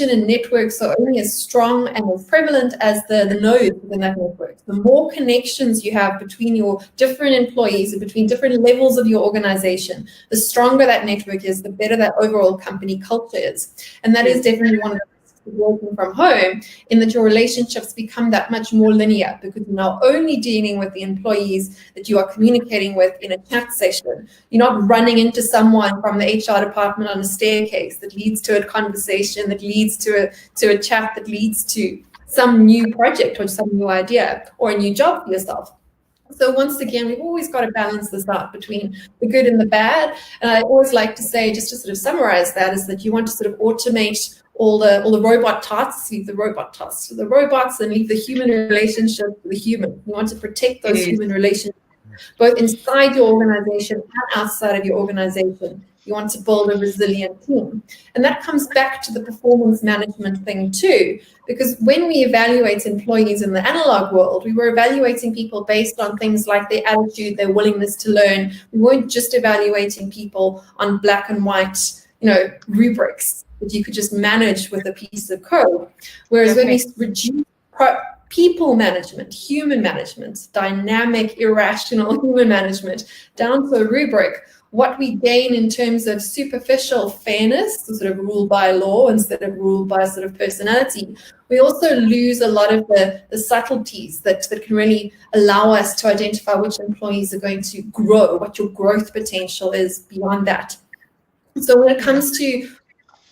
and networks are only as strong and as prevalent as the nodes within that network. The more connections you have between your different employees and between different levels of your organization, the stronger that network is, the better that overall company culture is. And that is definitely one of the working from home, in that your relationships become that much more linear, because you're now only dealing with the employees that you are communicating with in a chat session. You're not running into someone from the HR department on a staircase that leads to a conversation, that leads to a chat, that leads to some new project or some new idea or a new job for yourself. So once again, we've always got to balance this out between the good and the bad. And I always like to say, just to sort of summarize that, is that you want to sort of automate all the robot tasks, leave the robot tasks to the robots, and leave the human relationship to the human. You want to protect those human relationships both inside your organization and outside of your organization. You want to build a resilient team. And that comes back to the performance management thing too, because when we evaluate employees in the analog world, we were evaluating people based on things like their attitude, their willingness to learn. We weren't just evaluating people on black and white, rubrics that you could just manage with a piece of code. Whereas when we reduce people management, human management, dynamic, irrational human management down to a rubric, what we gain in terms of superficial fairness, sort of rule by law instead of rule by sort of personality, we also lose a lot of the subtleties that can really allow us to identify which employees are going to grow, what your growth potential is beyond that. So when it comes to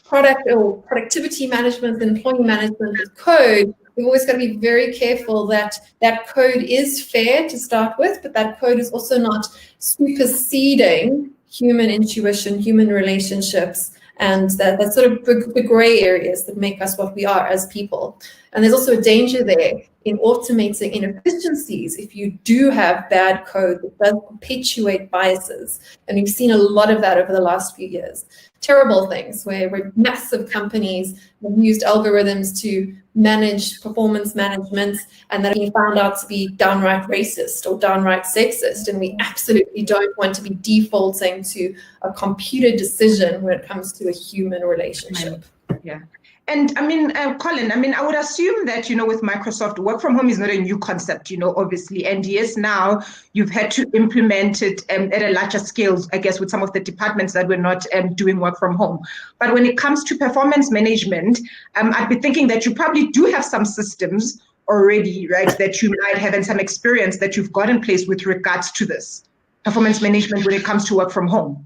product or productivity management, employee management with code, we've always got to be very careful that that code is fair to start with, but that code is also not superseding human intuition, human relationships, and that sort of the gray areas that make us what we are as people. And there's also a danger there in automating inefficiencies if you do have bad code that does perpetuate biases. And we've seen a lot of that over the last few years. Terrible things where massive companies have used algorithms to manage performance management and that have been found out to be downright racist or downright sexist. And we absolutely don't want to be defaulting to a computer decision when it comes to a human relationship. Yeah. And I mean, Colin, I would assume that, with Microsoft, work from home is not a new concept, obviously. And yes, now you've had to implement it at a larger scale, I guess, with some of the departments that were not doing work from home. But when it comes to performance management, I'd be thinking that you probably do have some systems already, right, that you might have and some experience that you've got in place with regards to this performance management when it comes to work from home.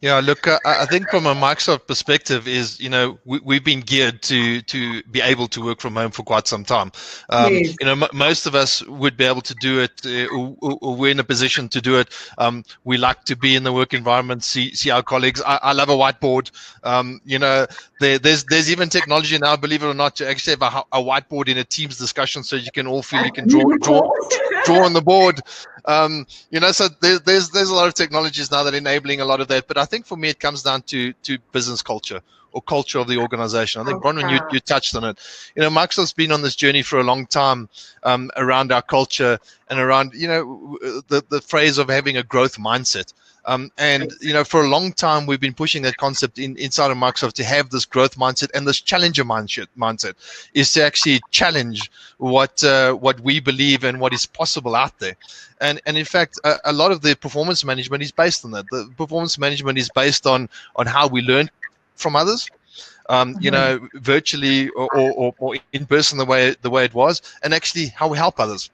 Yeah, look, I think from a Microsoft perspective is, we've been geared to be able to work from home for quite some time. Yes. Most of us would be able to do it, or we're in a position to do it. We like to be in the work environment, see our colleagues. I love a whiteboard. There's even technology now, believe it or not, to actually have a whiteboard in a Teams discussion, so you can all feel you can draw on the board. So there's a lot of technologies now that are enabling a lot of that. But I think for me, it comes down to business culture or culture of the organization. I think, Bronwyn, you touched on it. Microsoft's been on this journey for a long time around our culture and around, the phrase of having a growth mindset. For a long time, we've been pushing that concept inside of Microsoft to have this growth mindset and this challenger mindset is to actually challenge what we believe and what is possible out there. And in fact, a lot of the performance management is based on that. The performance management is based on how we learn from others, virtually or in person, the way it was, and actually how we help others.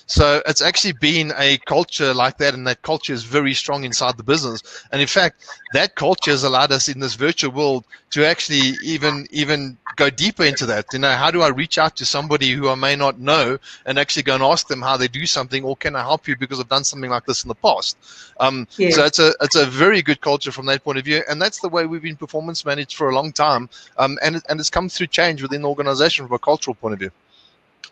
So it's actually been a culture like that, and that culture is very strong inside the business. And in fact, that culture has allowed us in this virtual world to actually even go deeper into that. How do I reach out to somebody who I may not know and actually go and ask them how they do something, or can I help you because I've done something like this in the past? So it's a very good culture from that point of view, and that's the way we've been performance managed for a long time, and it's come through change within the organization from a cultural point of view.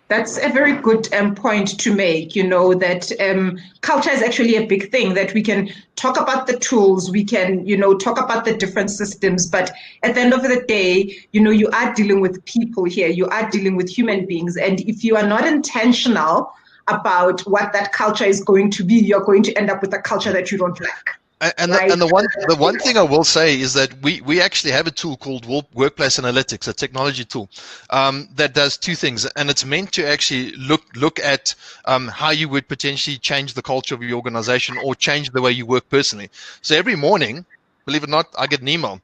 That's a very good point to make, that culture is actually a big thing, that we can talk about the tools, we can, talk about the different systems, but at the end of the day, you are dealing with people here, you are dealing with human beings. And if you are not intentional about what that culture is going to be, you're going to end up with a culture that you don't like. And the one thing I will say is that we actually have a tool called Workplace Analytics, a technology tool that does two things, and it's meant to actually look at how you would potentially change the culture of your organization or change the way you work personally. So every morning, believe it or not, I get an email,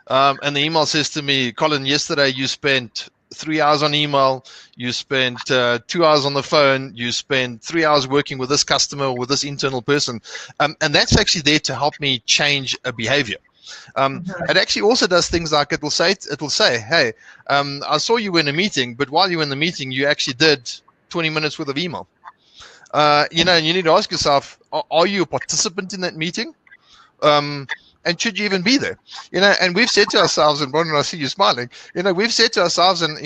and the email says to me, Colin, yesterday you spent 3 hours on email, you spent 2 hours on the phone, you spent 3 hours working with this customer or with this internal person, and that's actually there to help me change a behavior. It actually also does things like it will say, hey, I saw you in a meeting, but while you were in the meeting, you actually did 20 minutes worth of email. And you need to ask yourself, are you a participant in that meeting? And should you even be there? And we've said to ourselves, and Bronwyn, I see you smiling, we've said to ourselves, and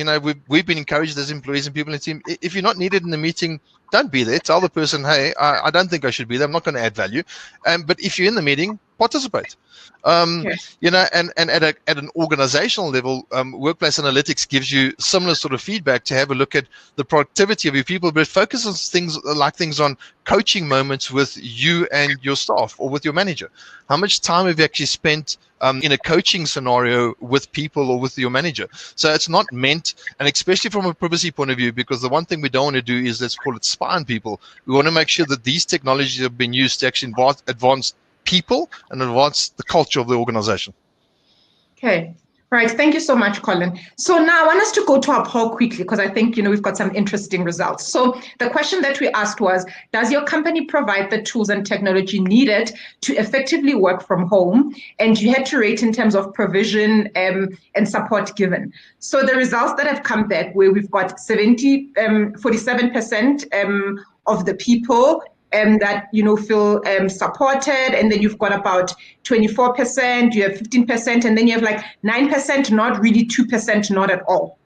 we've been encouraged as employees and people in the team, if you're not needed in the meeting, don't be there. Tell the person, hey, I don't think I should be there. I'm not going to add value. But if you're in the meeting, participate. You know, and at an organizational level, workplace analytics gives you similar sort of feedback to have a look at the productivity of your people, but it focuses things on coaching moments with you and your staff or with your manager. How much time have you actually spent in a coaching scenario with people or with your manager? So it's not meant, and especially from a privacy point of view, because the one thing we don't want to do is, let's call it, spy on people. We want to make sure that these technologies have been used to actually advance people and advance the culture of the organization. Okay. Right. Thank you so much, Colin. So now I want us to go to our poll quickly, because I think, we've got some interesting results. So the question that we asked was, does your company provide the tools and technology needed to effectively work from home? And you had to rate in terms of provision and support given. So the results that have come back, where we've got 47% of the people that feel supported, and then you've got about 24%, you have 15%, and then you have like 9% not, really 2% not at all.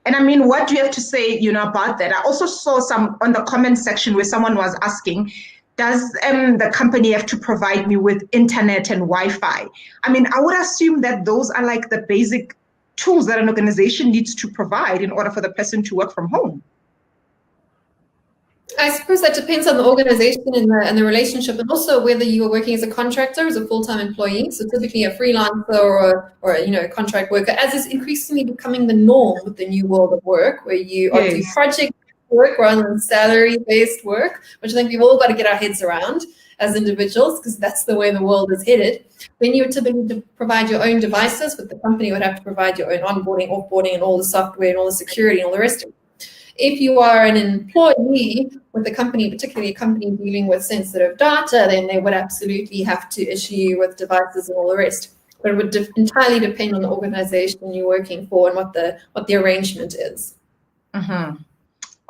And I mean, what do you have to say, about that? I also saw some on the comment section where someone was asking, does the company have to provide me with internet and Wi-Fi? I mean, I would assume that those are like the basic tools that an organization needs to provide in order for the person to work from home. I suppose that depends on the organization and the relationship, and also whether you are working as a contractor, as a full-time employee. So typically a freelancer or a contract worker, as is increasingly becoming the norm with the new world of work, where you are doing project work rather than salary-based work, which I think we've all got to get our heads around as individuals, because that's the way the world is headed. Then you would typically provide your own devices, but the company would have to provide your own onboarding, offboarding, and all the software and all the security and all the rest of it. If you are an employee with a company, particularly a company dealing with sensitive data, then they would absolutely have to issue you with devices and all the rest. But it would entirely depend on the organization you're working for and what the arrangement is. Mm-hmm.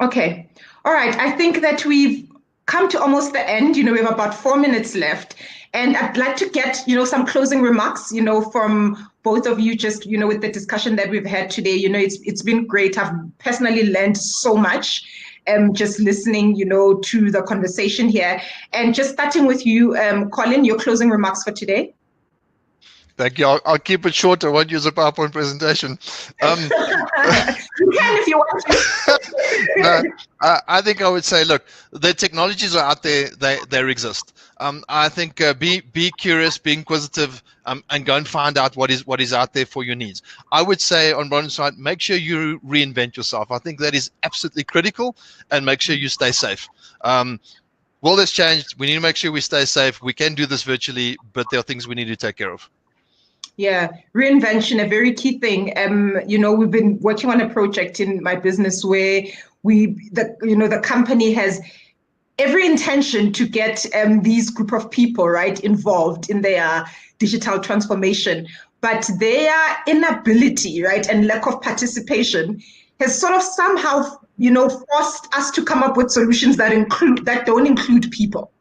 Okay. All right. I think that we've come to almost the end. We have about 4 minutes left. And I'd like to get, some closing remarks, from both of you, just, with the discussion that we've had today. It's been great. I've personally learned so much just listening, to the conversation here. And just starting with you, Colin, your closing remarks for today. Thank you. I'll keep it short. I won't use a PowerPoint presentation. You can if you want to. No, I think I would say, look, the technologies are out there. They exist. I think be curious, be inquisitive, and go and find out what is out there for your needs. I would say on one side, make sure you reinvent yourself. I think that is absolutely critical, and make sure you stay safe. World has changed. We need to make sure we stay safe. We can do this virtually, but there are things we need to take care of. Yeah, reinvention, a very key thing. We've been working on a project in my business where the company has every intention to get these group of people, right, involved in their digital transformation, but their inability, right, and lack of participation has sort of somehow, forced us to come up with solutions that don't include people.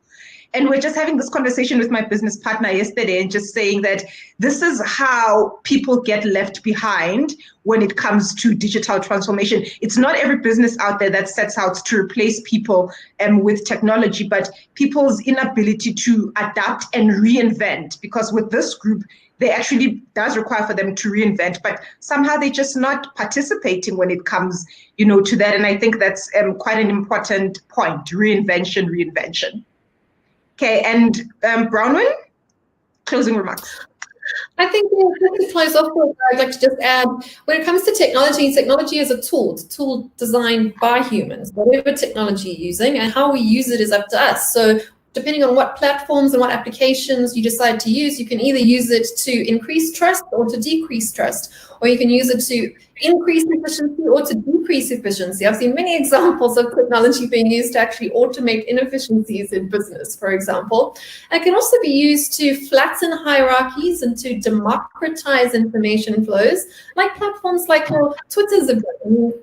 And we're just having this conversation with my business partner yesterday and just saying that this is how people get left behind when it comes to digital transformation. It's not every business out there that sets out to replace people with technology, but people's inability to adapt and reinvent, because with this group, they actually does require for them to reinvent, but somehow they're just not participating when it comes, to that. And I think that's quite an important point, reinvention. Okay, and Bronwyn, closing remarks. I think to close off, I'd like to just add, when it comes to technology is a tool. It's a tool designed by humans. Whatever technology you're using and how we use it is up to us. So depending on what platforms and what applications you decide to use, you can either use it to increase trust or to decrease trust, or you can use it to increase efficiency or to decrease efficiency. I've seen many examples of technology being used to actually automate inefficiencies in business, for example. And it can also be used to flatten hierarchies and to democratize information flows, like platforms like Twitter's.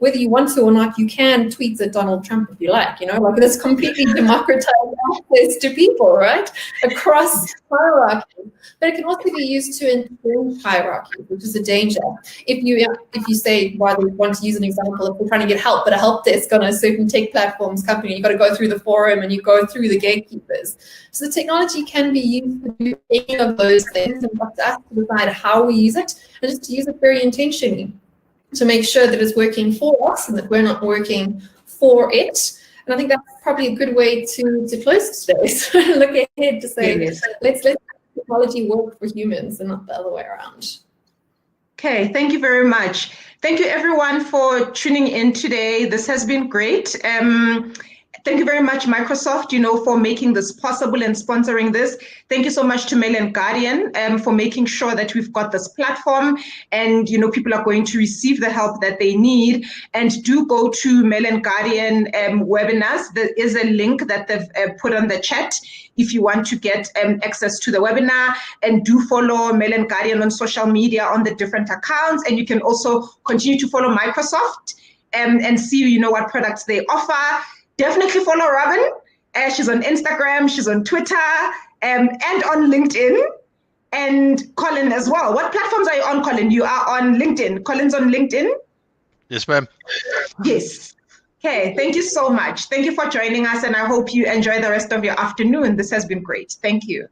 Whether you want to or not, you can tweet at Donald Trump if you like, like this completely democratized access to people, right, across hierarchies. But it can also be used to entrench hierarchy, which is a danger. if you say why they want to use an example, if we're trying to get help at a help desk on a certain tech platforms company, you've got to go through the forum and you go through the gatekeepers. So the technology can be used to do any of those things, and it's us to decide how we use it, and just to use it very intentionally to make sure that it's working for us and that we're not working for it. And I think that's probably a good way to close today. So look ahead to say, Yes. let's let technology work for humans and not the other way around. Okay, thank you very much. Thank you everyone for tuning in today. This has been great. Thank you very much, Microsoft, for making this possible and sponsoring this. Thank you so much to Mail and Guardian for making sure that we've got this platform and, people are going to receive the help that they need. And do go to Mail and Guardian webinars. There is a link that they've put on the chat if you want to get access to the webinar. And do follow Mail and Guardian on social media on the different accounts. And you can also continue to follow Microsoft and see, what products they offer. Definitely follow Robin. She's on Instagram, she's on Twitter, and on LinkedIn. And Colin as well. What platforms are you on, Colin? You are on LinkedIn. Colin's on LinkedIn? Yes, ma'am. Yes. Okay, thank you so much. Thank you for joining us, and I hope you enjoy the rest of your afternoon. This has been great. Thank you.